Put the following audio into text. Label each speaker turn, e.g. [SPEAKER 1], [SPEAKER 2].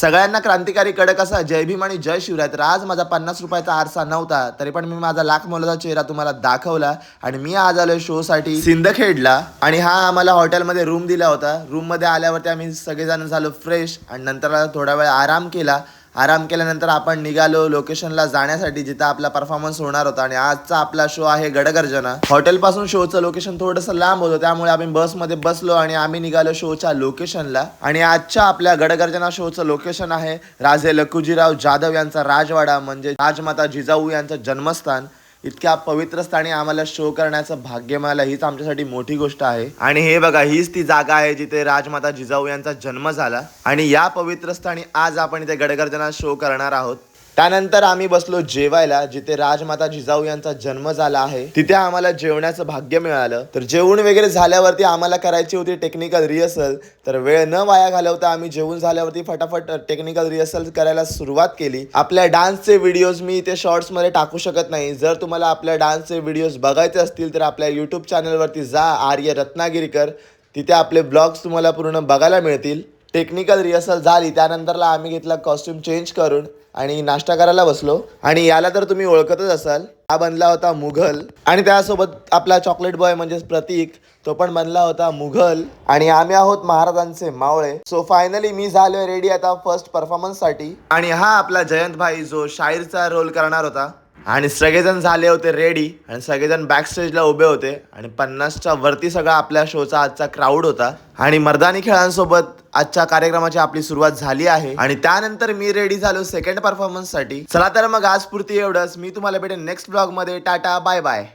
[SPEAKER 1] सगळ्यांना क्रांतिकारी कडक असा जय भीम आणि जय शिवराय. तर आज माझा 50 रुपयाचा आरसा नव्हता तरी पण मी माझा लाख मोलाचा चेहरा तुम्हाला दाखवला आणि मी आज आलोय शो साठी सिंदखेडला. आणि हा आम्हाला हॉटेलमध्ये रूम दिला होता. रूम मध्ये आल्यावरती आम्ही सगळेजण झालो फ्रेश आणि नंतर थोडा वेळ आराम केला. आराम केल्यानंतर आपण निघालो लोकेशनला जाण्यासाठी जिथं आपला परफॉर्मन्स होणार होता. आणि आजचा आपला शो आहे गडगर्जना. हॉटेल पासून शोचं लोकेशन थोडंसं लांब होतं त्यामुळे आम्ही बसमध्ये बसलो आणि आम्ही निघालो शोच्या लोकेशनला. आणि आजच्या आपल्या गडगर्जना शोचं लोकेशन आहे राजे लखुजीराव जाधव यांचा राजवाडा म्हणजे राजमाता जिजाऊ यांचं जन्मस्थान. इतक्या पवित्र स्थानी आम्हाला शो करण्याचं भाग्य मिळालं हीच आमच्यासाठी मोठी गोष्ट आहे. आणि हे बघा हीच ती जागा आहे जिथे राजमाता जिजाऊ यांचा जन्म झाला. आणि या पवित्र स्थानी आज आपण इथे गडगर्जना शो करणार आहोत. त्यानंतर आम्ही बसलो जेवायला जिथे राजमाता जिजाऊ यांचा जन्म झाला आहे. तिथे आम्हाला जेवण्याचं भाग्य मिळालं. तर जेवण वगैरे झाल्यावरती आम्हाला करायची होती टेक्निकल रिहर्सल. तर वेळ न वाया घालवता आम्ही जेवून झाल्यावरती फटाफट टेक्निकल रिहर्सल करायला सुरुवात केली. आपल्या डान्सचे व्हिडिओज मी इथे शॉर्ट्स मध्ये टाकू शकत नाही. जर तुम्हाला आपल्या डान्सचे व्हिडिओज बघायचे असतील तर आपल्या यूट्यूब चॅनलवरती जा आर्य रत्नागिरीकर. तिथे आपले ब्लॉग्स तुम्हाला पूर्ण बघायला मिळतील. टेक्निकल रिहर्सल झाली त्यानंतरला आम्ही घेतला कॉस्ट्युम चेंज करून आणि नाश्ता करायला बसलो. आणि याला तर तुम्ही ओळखतच असाल, हा बनला होता मुघल. आणि त्यासोबत आपला चॉकलेट बॉय म्हणजेच प्रतीक तो पण बनला होता मुघल. आणि आम्ही आहोत महाराजांचे मावळे. सो फायनली मी झालोय रेडी आता फर्स्ट परफॉर्मन्स साठी. आणि हा आपला जयंत भाई जो शाहीरचा रोल करणार होता. आणि सगळेजण झाले होते रेडी आणि सगळेजण बॅक स्टेजला उभे होते. आणि 50च्या वरती सगळा आपल्या शोचा आजचा क्राऊड होता. आणि मर्दानी खेळांसोबत आजच्या कार्यक्रमाची आपली सुरुवात झाली आहे. आणि त्यानंतर मी रेडी झालो सेकंड परफॉर्मन्स साठी. चला तर मग आज पुरती एवढंच. मी तुम्हाला भेटेन नेक्स्ट ब्लॉग मध्ये. Tata bye bye.